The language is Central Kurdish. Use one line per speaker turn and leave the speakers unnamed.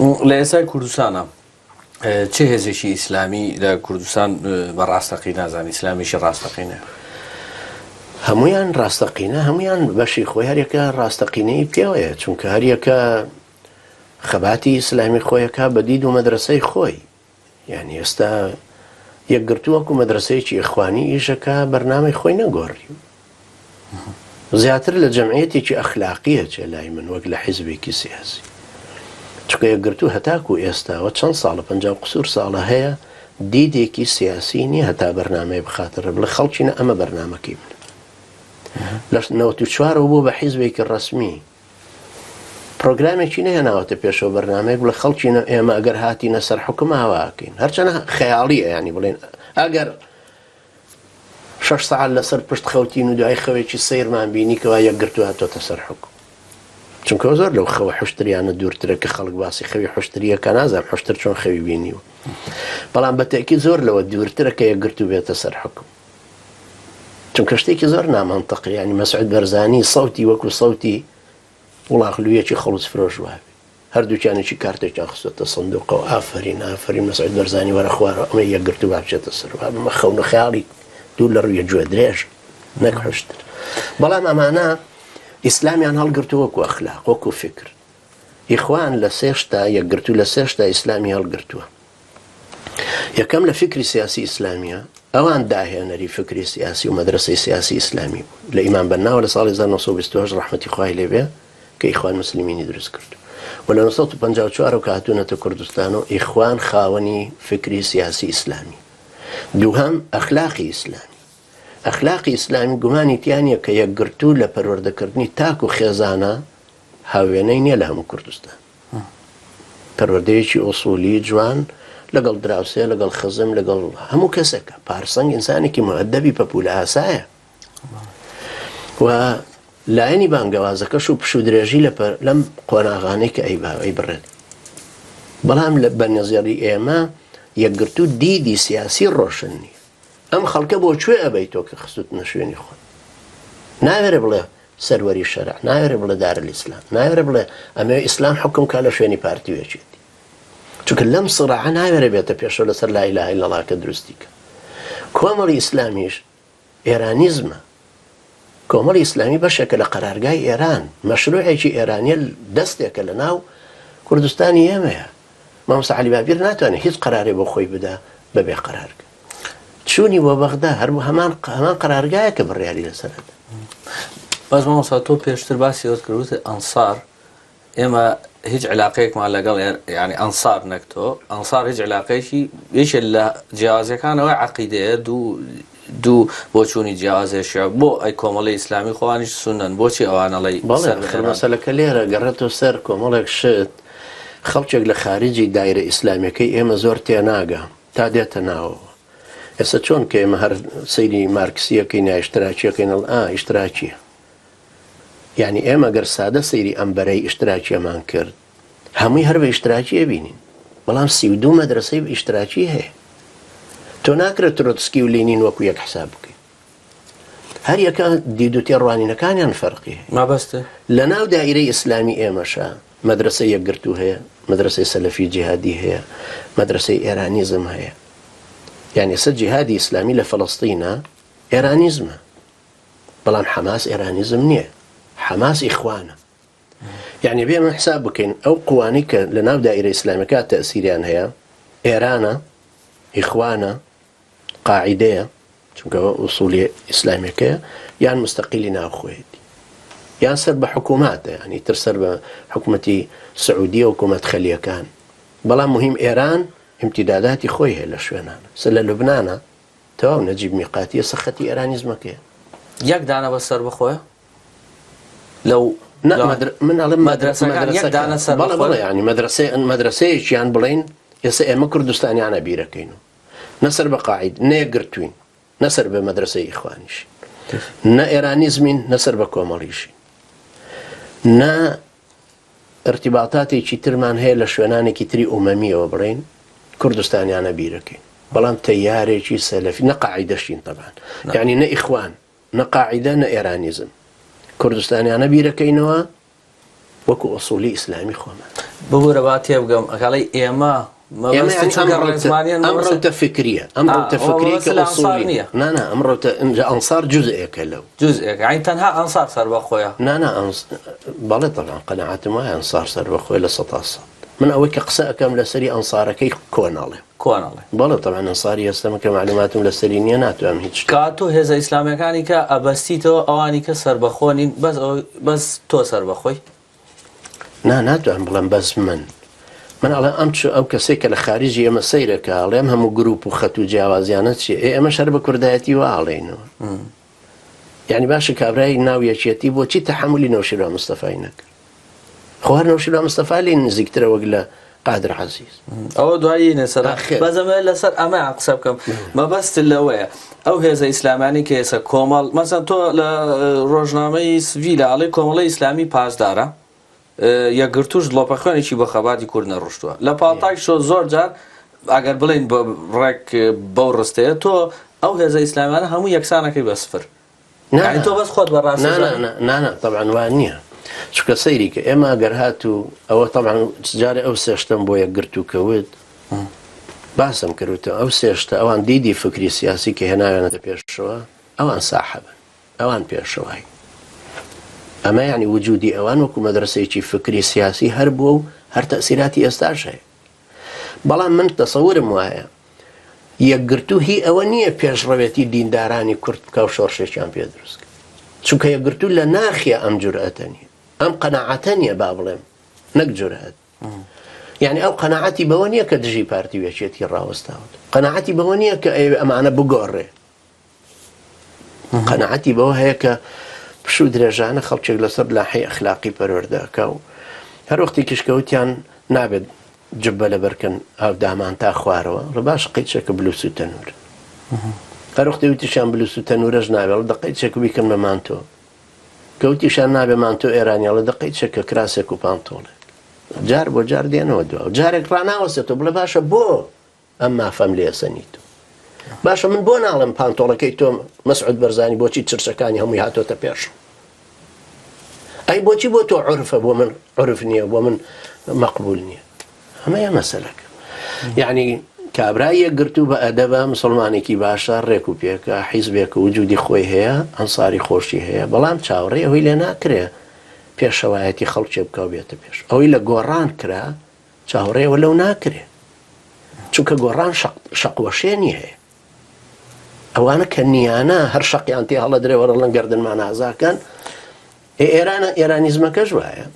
لە ئێسای کوردستانە چه هێزێکی ئیسلامی لە کوردستان بەڕاستەقی نازان ئیسلامیشی ڕاستەقینە؟
هەمویان ڕاستەقینە، هەمویان بەشی خۆی هەریەکە ڕاستەقینەی پێوەیە، چونکە هەریەکە خەباتی ئیسلامی خۆیەکە بە دید و مەدرسەی خۆی. یعنی ئێستا یەکگرتووەکو مەدرسەیەکی ئیخوانی ئیشەکە بەرنامەی خۆی نەگۆڕی، زیاتر لە جەمعیەتێکی ئەخلاقیە چێ لای من وەک لە حیزبێکی سیاسی. چونکە یەکگرتوو هەتاکو ئێستاوە چەند ساڵە 50 قسوور ساڵە هەیە دیدێکی سیاسی نیە هەتا بەرنامەی بخاترە بڵێ خەڵکینە ئەمە بەرنامەکەی من. لە 94ەوە بۆ بە حیزبێکی ڕەسمی پرۆگرامێکی نەهێناوەتە پێشەوە بەرنامەیەک بڵێ خەڵکینە ئێمە ئەگەر هاتینە سەر حوکم هاواکەین، هەرچەنە خەیاڵیە، ینی بڵێن ئەگەر 6 ساعت لەسەر پشت خەوتین و دوای خەوێکی سەیرمان بینیکەوە یەکگرتوو هاتۆتە سەر حوکم. چونکە زۆر لەو خەوە حوشتریانە دوورترە کە خەڵک باسی خەوی حوشتریەکە نازانم حوشتر چۆن خەوی بینیوە، بەڵام بەتەکی زۆر لەوە دوورترە کە یەکگرتوو بێتە سەر حوکم. چونکە شتێکی زۆر نامەنتەقی، ینی مەسعود بەرزانی سەوتی وەکو سەوتی وڵاخلوویەکی خەڵوس فرۆش وابێ، هەردووکیانێکی کارتێکیان خستۆتە سندوقەوە ئافرین ئافرین مەسعود بەرزانی وەرە خوارەوە ئەمە یەکگرتوو با بچێتە سەر، بمە خەونە خەیاڵی دوو لە ڕوویە گوێ درێژ نەک حوشتر. بەڵام ئەمانە ئیسلامیان هەڵگرتووە وەکو ئەخلاق وەکو فکر. ئیخوان لە سێشتا یەکگرتوو لە سێشتا ئیسلامی هەڵگرتووە. یەکەم لە فکری سیاسی ئیسلامیە ئەوان داهێنەری فکری سیاسی و مەدرسەی سیاسی ئیسلامی بوو. لە ئیمان بەناوە لە ساڵی 1920 ڕەحمەتی خوای لێبێ کە ئیخوان مسلمینی دروست کرد و لە 1954 کە هاتوونەتە کوردستانەوە ئیخوان خاوەنی فکری سیاسی ئیسلامی. دووهەم ئەخلاقی ئیسلامی. ئەخلاقی ئیسلامی گومانی تیانە کە یەکگرتوو لە پەروەردەکردنی تاک و خێزانە هاوێنەی نییە لە هەموو کوردستان. پەروەردەیەکی ئوسولی جوان لەگەڵ دراوسێ لەگەڵ خزم لەگەڵ هەموو کەسێکە پارسەنگ ئینسانێکی مؤدەبی پەپولە ئاسایە و لایەنی بانگەوازەکەش و پشو درێژی لەم قۆناغانەی کە ئەی بڕێت. بەڵام لە بەنێزیێڕی ئێمە یەکگرتوو دیدی سیاسی ڕۆشن نیە. ئەم خەڵکە بۆ کوێ ئەبەیتۆ کە خستوتنە شوێنی خۆن، ناوێرە بڵێ سەروەری شەرع، ناوێرە بڵێ دارەلیسلام، ناوێرە بڵێ ئەمێ ئیسلام حکم کا لە شوێنی پارتیوێکێتی، چونکە لەم سڕاعە ناوێرە بێتە پێشەوە لەسەر لا ئیلاهە ئیلەڵڵا کە دروستی کە. کۆمەڵی ئیسلامیش ئێرانیزمە. کۆمەڵی ئیسلامی بەشێکە لە قەرارگای ئێران، مەشروعێکی ئێرانیە دەستێکە لە ناو کوردستانی ئێمەیە. مامۆستا عەلی بابیر ناتوانێت هیچ قەرارێ بۆ خۆی بدا بەبێ قەرارگە. چوونی بۆ بەغدا هەروە هەمان قەرارگایە کە بڕیاری لەسەرەدا.
باز مامۆستا تۆ پێشتر باسی ئەوت کردوتە ئەنسار، ئێمە هیچ علاقەیەکمان لەگەڵ ینی ئەنسار نەک تۆ، ئەنسار هیچ علاقەیەکی یەکێ لە جیاوازەکانەوەی عەقیدەیە دوو بۆ چوونی جیاوازێشە بۆ ئەی کۆمەڵی ئیسلامی خۆوانیش سونەن، بۆچی ئەوانەڵی
مەسەلەکە لێرە گەڕێتەوە سەر کۆمەڵێک شت خەڵکێک لە خارجی دایرە ئیسلامیەکەی ئێمە زۆر تێناگە تا دێتە ناوەوە. ئێستا چۆن کە ئێمە هەر سەیری مارکسیەکەین یا ئیشتراکیەکەین ئیشتراکیە، یعنی ئێمە گەر سادە سەیری ئەمبەرەی ئیشتراکیەمان کرد هەمووی هەر بە ئیشتراکیە بینین، بەڵام 32 مەدرسەی بە ئیشتراکی هەیە. تۆ ناکرێت ترۆتسکی و لێنین وەکو یەک حساب بکەیت. هەر یەکە دید و تێڕوانینەکانیان فەرقی هەیە.
مابەستە
لە ناو دائیرەی ئیسلامی ئێمەشە مەدرسەی یەکگرتوو هەیە، مەدرسەی سەلەفی جیهادی هەیە، مەدرسەی ئێرانیزم هەیە. یعنی سەر جیهادی ئیسلامی لە فەڵەستینە ئێرانیزمە، بەڵام حەماس ئێرانیزم نییە، حەماس ئیخوانە. یعنی بێمە حساب بکەین ئەو قوانەی کە لە ناو دائیرە ئیسلامیەکە تەئسیریان هەیە، ئێرانە، ئیخوانە، قاعیدەیە چونکە ئوسولی ئیسلامیەکەیە، یان مستەقیلی ناوخۆیەتی، یان سەر بە حکووماتە، ینی تر سەر بە حکوومەتی سعودیە و حکوومەت خەلیەکان. بەڵام مهم ئێران امتداداتی خۆی هەیە لە شوێنانە. سەر لە لوبنانە تەواو نەجیب میقاتیە سەخەتی ئێرانیزمەکەیە.
یەک دانە بەسەر بخۆیە لەو
من ئەڵێم مەدرسەکە ینی مەدرسەیەکیان بڵێن ئێستا ئێمە کوردستانیانە بیرەکەین و نەسەر بە قاعید نەیەکگرتوین، نەسەر بە مەدرسەی ئیخوانیشی، نە ئێرانیزمین، نەسەر بە کۆمەڵیشی، نە ارتباطاتێکی ترمان هەیە لە شوێنانێکی تری ئومەمیەوە بڕین کوردستانیانە بیرەکەین، بەڵام تەیارێکی سەلەفی نە قاعیدەشین طبعا، یعنی نە ئیخوان نە قاعیدە نە ئێرانیزم، کوردستانیانە بیرەکەینەوە وەکو ئوسولی ئیسلامی خۆمان.
ببوورە با تێبگەم ئەکڵی ئێمە
ئەم ڕەوتە فکریە ئەم ڕەوتە فکری کە ئەسڵی نییە نانا ئەم ڕەوتە ئەنسار جزئێکە لەو
جزئێک عین تەنها ئەنسار سەر بەخۆیە
نانا بەڵێ طبعا قەناعەتم وایە ئەنسار سەر بەخۆی لە 100%. من ئەوەی کە قسە ئەەکەم لەسەری ئەنسارەکەی کۆناڵێ بەڵێ طبعا ئەنساری ئێستەمە کە معلوماتم لەسەری نییە ناتوانم هیچ
کاتۆ هێزە ئیسلامیەکانی کە ئەبەستیتەوە ئەوانی کە سەربەخۆنین بەس تۆ سەربەخۆی
ناتوانم بڵێم بەس من ئەڵێ ئەم ئەو کەسێک کە لە خارجی ئێمە سەیرەکە ئەڵێم هەموو گروپ و خەت و جیاوازیانە چیە ئێمە شەر بە کوردایەتی واڵێنەوە یعنی باشە کابرای ناو یەکێتی بۆچی تەحملی نەوشیرا مستەفای نەکرد خوار نەوشیرا مستەفا لێ نزیکترە وەک لە قادر عەزیز
ئەوە دوایی نێسەر بەزەمە لەسەر ئەمە قسە بکەم مەبەست لەوەیە ئەو هێزە ئیسلامانی کە ئێستا کۆمەڵ مەسەن تۆ لە ڕۆژنامەی سڤیلە ئەڵێ کۆمەڵی ئیسلامی پاسدارە یەکگرتوش دڵۆپەخوێنێکی بە خەباتی کورد نەڕۆشتووە لە پاڵتاک شۆ زۆر جار ئەگەر بڵین ڕێک بەو ڕستەیە تۆ ئەو هێزە ئیسلامیانە هەموو یەکسانەکەی بە سفر تۆ بەس خۆت بەڕاستی
نانە طبعا وان نییە چکە سەیری کە ئێمە ئەگەر هات و ئەوە طبعا جارێ ئەو سێشتم بۆ یەکگرت و کەوت باسم کردوتە ئەو سێشتە ئەوان دیدی فکری سیاسی کە هێناوێنەتە پێشەوە ئەوان ساحەبن ئەوان پێشەوای ئەمە یعنی وجودی ئەوان وەکو مەدرسەیەکی فکری سیاسی هەر بووە و هەر تەسیراتی ئێستاش هەیە بەڵام من تەسەورم وایە یەکگرتو هی ئەوە نییە پێشڕەوێتی دیندارانی کورد بکە و شۆڕشێکیان پێ دروست چونکە یەکگرتو لە ناخیە ئەم جورئەتە نیە ئەم قەناعەتە نییە با بڵێم نەک جورئەت یعنی ئەو قەناعەتی بەوە نییە کە دژی پارتی وێچێتی ڕاوەستاوت قەناعەتی بەوە نییە کە ئەمانە بگۆڕێ قەناعەتی بەوە هەیە کە پشوو درێژانە خەڵکێک لەسەر لاحەی ئەخلاقی پەروەردەکە و هەر وەختی کشکەوتیان نابێت جبە لە بەرکەن ئەو دامان تا خوارەوە ڕە باش قەیچێکە بلوس و تەنور هەر وەختی وتیشان بلوس و تەنورەش نابێت دەقەیچێک بیکەم لە مانتۆ کەوتیشان نابێ مانتۆ ئێرانیاڵە دەقەیچێکە کراسێک و پانتۆڵێک جار بۆ جار دێنەوە دووە جارێک ڕناوەسێتەوە بڵێ باشە بۆ ئەم مافەم لێسەنیت باشە من بۆ ناڵم پانتۆڵەکەی تۆ مەسعود بەرزانی بۆچی چرچەکانی هەمووی هاتۆتە پێش ئەی بۆچی بۆ تۆ عورفە بۆ من عورف نییە بۆ من مەقبول نییە ئەمەیە مەسەلەکە یعنی کابرای یەکگرتوو بە ئەدەبە مسلمانێکی باشە ڕێک و پێکە حیزبێکە وجودی خۆی هەیە ئەنساری خۆشی هەیە بەڵام چاوەڕێ ئەوەی لێ ناکرێ پێشەوایەتی خەڵکێ بکەو بێتە پێش ئەوەی لە گۆڕان کرا چاوەڕێەوە لەو ناکرێ چونکە گۆڕان شەقوەشێنی هەیە ئەوانە کە نیانە هەر شەقیان تێ هەڵە درێوەڕە لەن گەردنمان ئازاکەن ئێرانە ئێرانیزمەکەش وایە